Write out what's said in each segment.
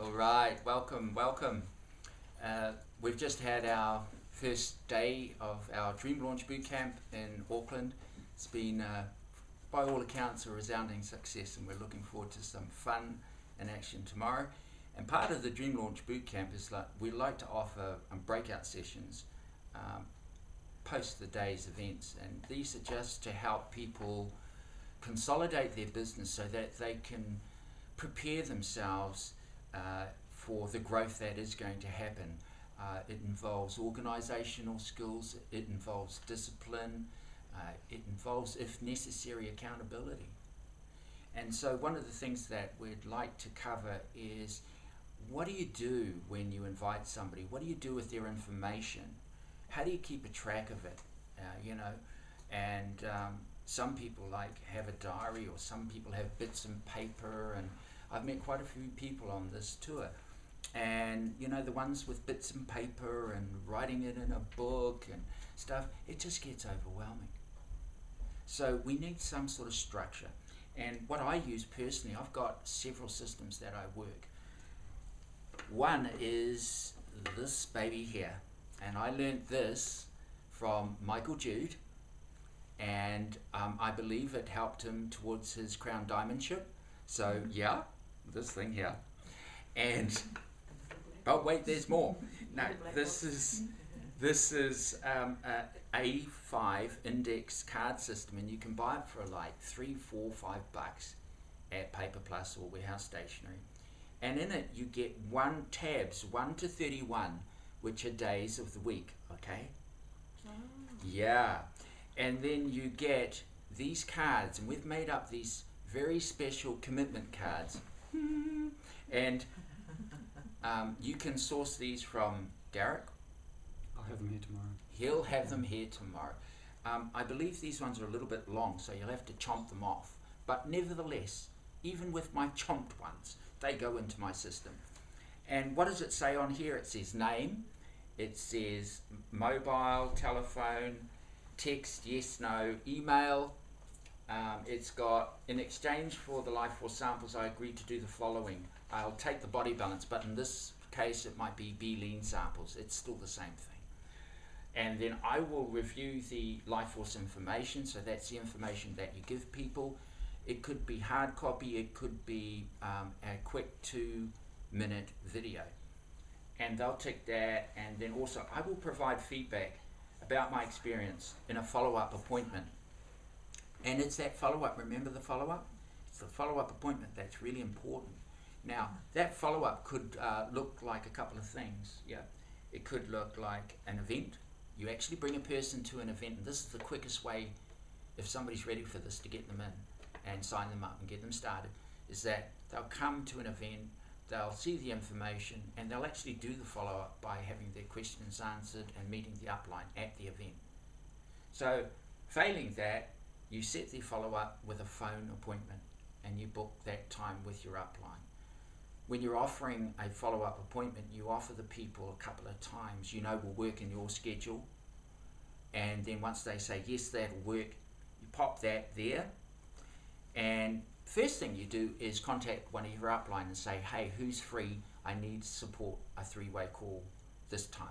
All right, welcome. We've just had our first day of our Dream Launch Bootcamp in Auckland. It's been, by all accounts, a resounding success, and we're looking forward to some fun and action tomorrow. And part of the Dream Launch Bootcamp is we like to offer breakout sessions post the day's events, and these are just to help people consolidate their business so that they can prepare themselves for the growth that is going to happen. It involves organizational skills, it involves discipline, it involves, if necessary, accountability. And so one of the things that we'd like to cover is, what do you do when you invite somebody? What do you do with their information? How do you keep a track of it? And some people have a diary, or some people have bits and paper, and I've met quite a few people on this tour. And the ones with bits and paper and writing it in a book and stuff, it just gets overwhelming. So we need some sort of structure. And what I use personally, I've got several systems that I work. One is this baby here, and I learned this from Michael Jude, and I believe it helped him towards his Crown Diamondship. So yeah, this thing here. And oh wait, there's more. No, this is a A5 index card system, and you can buy it for like $3, $4, $5 at Paper Plus or Warehouse Stationery. And in it you get tabs 1 to 31, which are days of the week. Okay. Oh. Yeah. And then you get these cards, and we've made up these very special commitment cards. And you can source these from Darag. I'll have them here tomorrow. He'll have them here tomorrow. I believe these ones are a little bit long, so you'll have to chomp them off. But nevertheless, even with my chomped ones, they go into my system. And what does it say on here? It says name, it says mobile, telephone, text, yes, no, email. It's got, in exchange for the Life Force samples, I agreed to do the following. I'll take the body balance, but in this case it might be B-lean samples. It's still the same thing. And then I will review the Life Force information, so that's the information that you give people. It could be hard copy, it could be a quick 2-minute video. And they'll tick that, and then also I will provide feedback about my experience in a follow-up appointment. And it's that follow-up, remember the follow-up? It's the follow-up appointment that's really important. Now, that follow-up could look like a couple of things. Yeah, it could look like an event. You actually bring a person to an event, and this is the quickest way, if somebody's ready for this, to get them in and sign them up and get them started, is that they'll come to an event, they'll see the information, and they'll actually do the follow-up by having their questions answered and meeting the upline at the event. So, failing that, you set the follow-up with a phone appointment, and you book that time with your upline. When you're offering a follow-up appointment, you offer the people a couple of times will work in your schedule, and then once they say yes, that'll work, you pop that there, and first thing you do is contact one of your upline and say, hey, who's free? I need support, a 3-way call this time.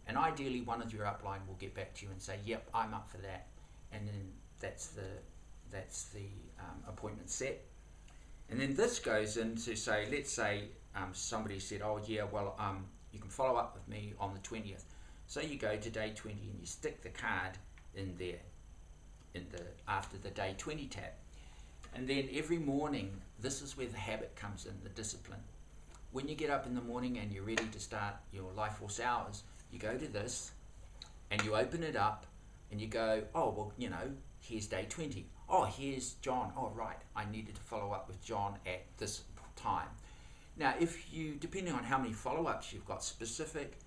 And ideally one of your upline will get back to you and say, yep, I'm up for that, and then that's the appointment set. And then this goes into, say, let's say somebody said, oh yeah, well you can follow up with me on the 20th. So you go to day 20 and you stick the card in there, after the day 20 tab. And then every morning, this is where the habit comes in, the discipline. When you get up in the morning and you're ready to start your Life Force hours, you go to this and you open it up and you go, oh, well, here's day 20. Oh, here's John. Oh, right, I needed to follow up with John at this time. Now, if you, depending on how many follow-ups you've got, specific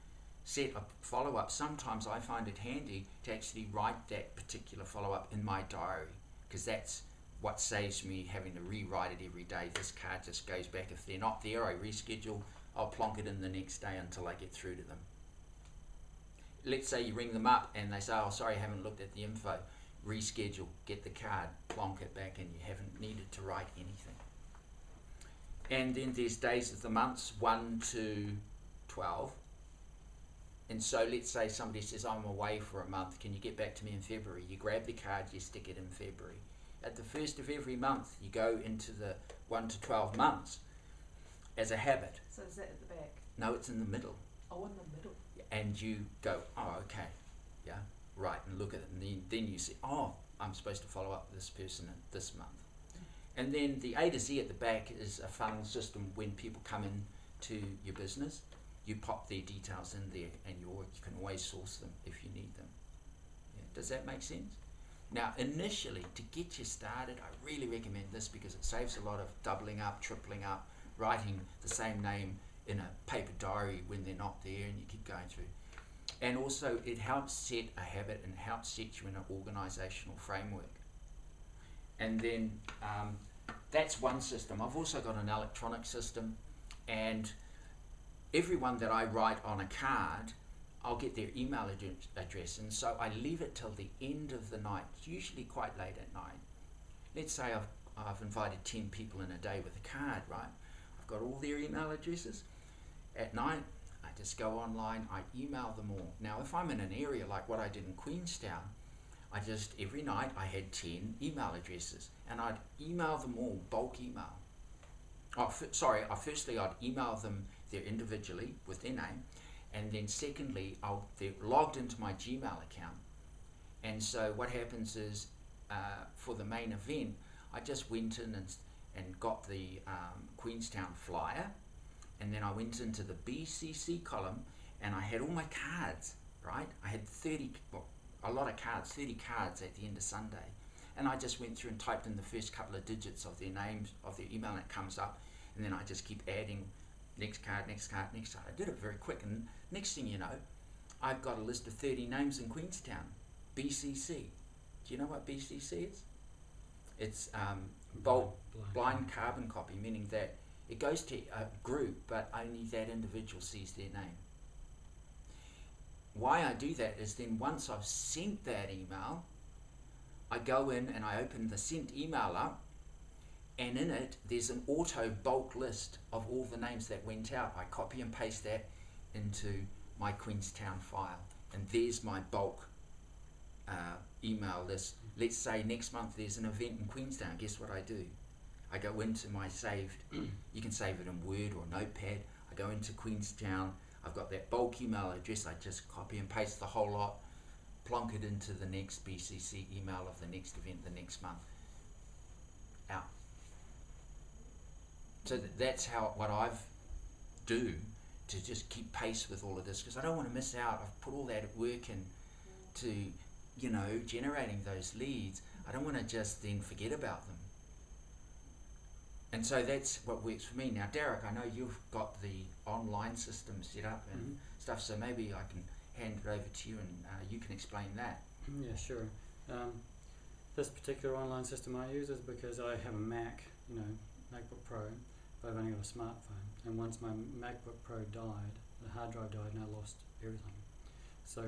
set of follow-ups, sometimes I find it handy to actually write that particular follow-up in my diary, because that's what saves me having to rewrite it every day. This card just goes back. If they're not there, I reschedule. I'll plonk it in the next day until I get through to them. Let's say you ring them up and they say, oh, sorry, I haven't looked at the info. Reschedule, get the card, plonk it back, and you haven't needed to write anything. And then there's days of the months 1 to 12. And so let's say somebody says, I'm away for a month, can you get back to me in February? You grab the card, you stick it in February. At the first of every month, you go into the 1 to 12 months as a habit. So is that at the back? No, it's in the middle. Oh, in the middle. And you go, oh, okay, yeah, right, and look at it. And then you see, oh, I'm supposed to follow up with this person this month. And then the A to Z at the back is a funnel system. When people come in to your business, you pop their details in there, and you can always source them if you need them. Yeah. Does that make sense? Now, initially, to get you started, I really recommend this because it saves a lot of doubling up, tripling up, writing the same name in a paper diary when they're not there, and you keep going through. And also, it helps set a habit and helps set you in an organizational framework. And then that's one system. I've also got an electronic system, and everyone that I write on a card, I'll get their email address, and so I leave it till the end of the night, usually quite late at night. Let's say I've invited 10 people in a day with a card, right? I've got all their email addresses. At night, I just go online, I email them all. Now, if I'm in an area like what I did in Queenstown, every night I had 10 email addresses, and I'd email them all, bulk email. Firstly, I'd email them there individually with their name, and then secondly, they're logged into my Gmail account. And so what happens is, for the main event, I just went in and got the Queenstown flyer, and then I went into the BCC column, and I had all my cards, right? I had 30 cards at the end of Sunday. And I just went through and typed in the first couple of digits of their names, of their email, and it comes up. And then I just keep adding next card, next card, next card. I did it very quick, and next thing you know, I've got a list of 30 names in Queenstown. BCC. Do you know what BCC is? It's bulk blind carbon copy, meaning that it goes to a group, but only that individual sees their name. Why I do that is then once I've sent that email, I go in and I open the sent email up, and in it there's an auto bulk list of all the names that went out. I copy and paste that into my Queenstown file, and there's my bulk email list. Let's say next month there's an event in Queenstown. Guess what I do? I go into my saved, you can save it in Word or Notepad. I go into Queenstown, I've got that bulk email address, I just copy and paste the whole lot, plonk it into the next BCC email of the next event the next month. Out. So that's what I've do to just keep pace with all of this, because I don't want to miss out. I've put all that work in to, generating those leads. I don't want to just then forget about them. And so that's what works for me. Now, Darag, I know you've got the online system set up and stuff, so maybe I can hand it over to you and you can explain that. Yeah, sure. This particular online system I use is because I have a Mac, MacBook Pro, but I've only got a smartphone. And once my MacBook Pro died, the hard drive died, and I lost everything. So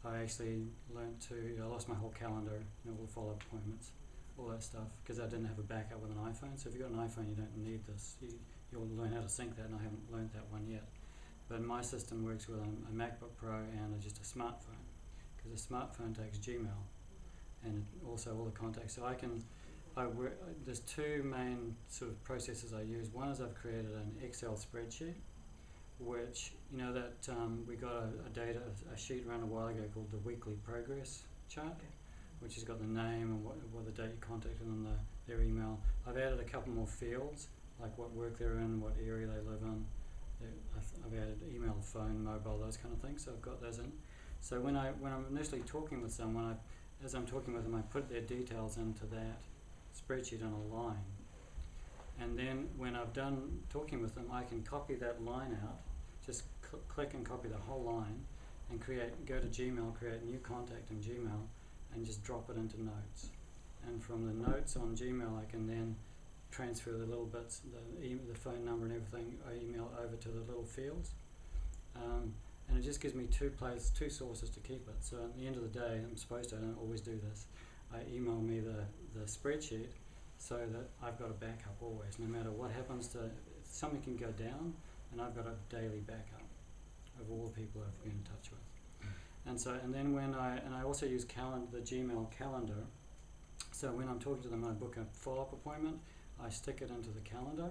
I actually I lost my whole calendar, all the follow-up appointments, all that stuff, because I didn't have a backup with an iPhone. So if you've got an iPhone, you don't need this. You'll learn how to sync that, and I haven't learned that one yet. But my system works with a MacBook Pro and just a smartphone, because a smartphone takes Gmail and also all the contacts. So there's two main sort of processes I use. One is I've created an Excel spreadsheet, which we got a sheet around a while ago called the weekly progress chart, which has got the name and what the date you contacted and their email. I've added a couple more fields, like what work they're in, what area they live in. I've added email, phone, mobile, those kind of things. So I've got those in. So when I'm initially talking with someone, as I'm talking with them, I put their details into that spreadsheet on a line. And then when I've done talking with them, I can copy that line out, just click and copy the whole line, and go to Gmail, create a new contact in Gmail, and just drop it into notes. And from the notes on Gmail, I can then transfer the little bits, the phone number and everything, I email over to the little fields. And it just gives me two sources to keep it. So at the end of the day, I don't always do this, I email me the spreadsheet, so that I've got a backup always. No matter what happens something can go down, and I've got a daily backup of all the people I've been in touch with. And then I also use the Gmail calendar. So when I'm talking to them, I book a follow-up appointment, I stick it into the calendar,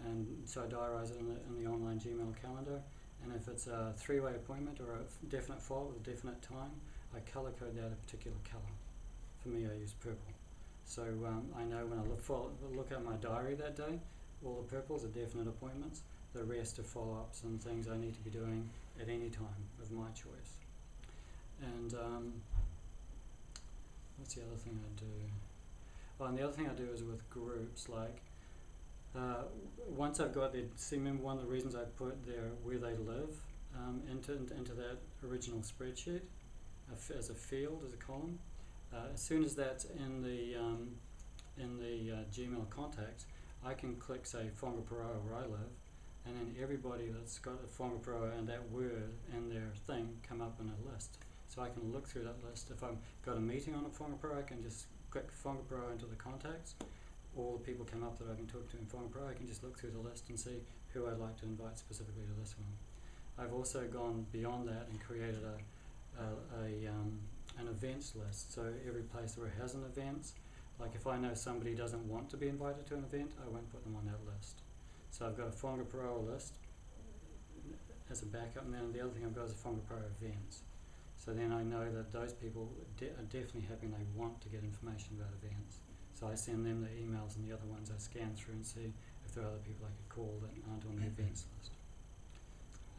and so I diarise it in the online Gmail calendar. And if it's a 3-way appointment or a definite follow-up with a definite time, I colour code that a particular colour. For me, I use purple. So I know when I look at my diary that day, all the purples are definite appointments. The rest are follow-ups and things I need to be doing at any time of my choice. And what's the other thing I do? Oh, and the other thing I do is with groups, like once I've got remember one of the reasons I put where they live into that original spreadsheet as a field, as a column. As soon as that's in the Gmail contacts, I can click, say, Whangaparoa where I live, and then everybody that's got a Whangaparoa and that word in their thing come up in a list. So I can look through that list. If I've got a meeting on a Whangaparoa, I can just click Whangaparoa into the contacts. All the people come up that I've been talking to in Whangaparoa. I can just look through the list and see who I'd like to invite specifically to this one. I've also gone beyond that and created an events list. So every place where it has an event, like if I know somebody doesn't want to be invited to an event, I won't put them on that list. So I've got a Whangaparoa list as a backup, and then the other thing I've got is a Whangaparoa events. So then I know that those people are definitely happy and they want to get information about events. So I send them the emails, and the other ones I scan through and see if there are other people I could call that aren't on the events list.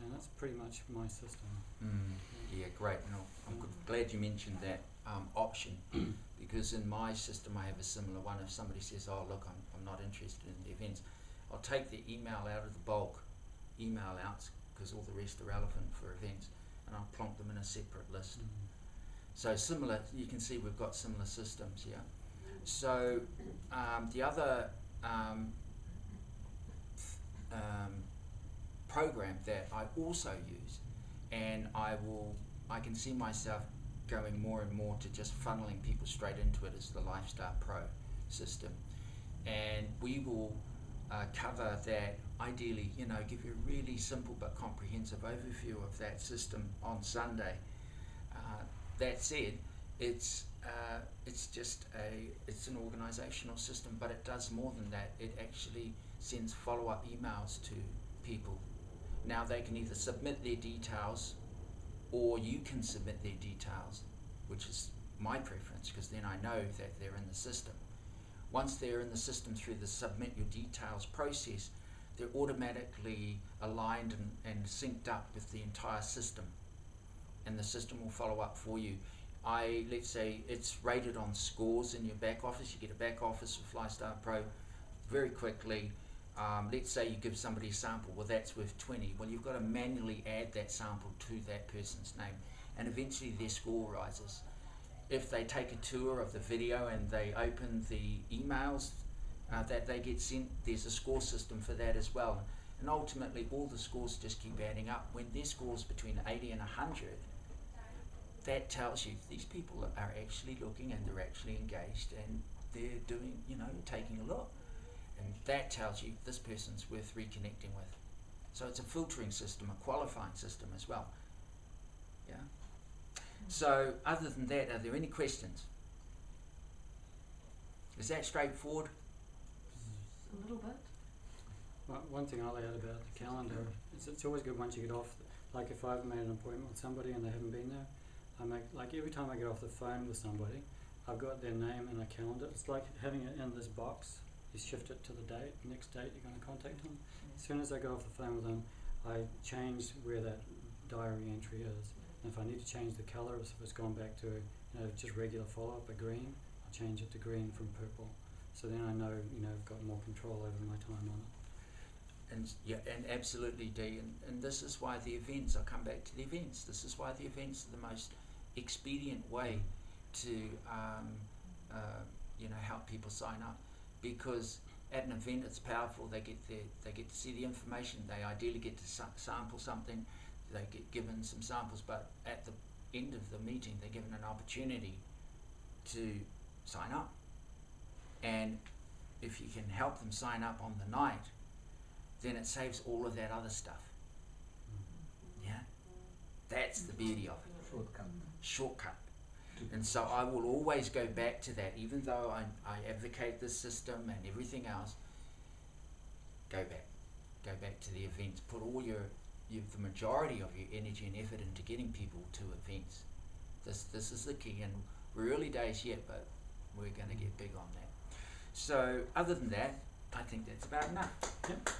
And that's pretty much my system. Yeah, great. No, I'm glad you mentioned that option, because in my system I have a similar one. If somebody says, oh look, I'm not interested in the events, I'll take the email out of the bulk email outs, because all the rest are relevant for events, and I'll plonk them in a separate list. So similar, you can see we've got similar systems here. So the other program that I also use, and I can see myself going more and more to just funneling people straight into it, is the Lifestyle Pro system. And we will cover that, ideally, give you a really simple but comprehensive overview of that system on Sunday. That said, it's an organizational system, but it does more than that. It actually sends follow-up emails to people. Now they can either submit their details, or you can submit their details, which is my preference, because then I know that they're in the system. Once they're in the system through the submit your details process, they're automatically aligned and synced up with the entire system, and the system will follow up for you. Let's say it's rated on scores in your back office. You get a back office with Lifestyle Pro very quickly. Let's say you give somebody a sample, well that's worth 20. Well, you've got to manually add that sample to that person's name, and eventually their score rises. If they take a tour of the video and they open the emails that they get sent, there's a score system for that as well. And ultimately all the scores just keep adding up. When their score's between 80 and 100, that tells you these people are actually looking and they're actually engaged and they're doing, taking a look. And that tells you this person's worth reconnecting with. So it's a filtering system, a qualifying system as well. Yeah. So other than that, are there any questions? Is that straightforward? A little bit. Well, one thing I'll add about the calendar is it's always good once you get off, like if I've made an appointment with somebody and they haven't been there, every time I get off the phone with somebody, I've got their name in a calendar. It's like having it in this box. You shift it to the next date you're going to contact them. As soon as I get off the phone with them, I change where that diary entry is. And if I need to change the colour, if it's gone back to just regular follow-up, a green, I'll change it to green from purple. So then I know, I've got more control over my time on it. And yeah, and absolutely, Dee. And this is why the events, I'll come back to the events, this is why the events are the most expedient way to help people sign up. Because at an event it's powerful. They get to see the information. They ideally get to sample something. They get given some samples, but at the end of the meeting they're given an opportunity to sign up. And if you can help them sign up on the night, then it saves all of that other stuff. Yeah, that's the beauty of it. Shortcut. And so I will always go back to that, even though I advocate this system and everything else. Go back to the events. Put all the majority of your energy and effort into getting people to events. This is the key, and we're early days yet, but we're going to get big on that. So other than that, I think that's about enough. Yep.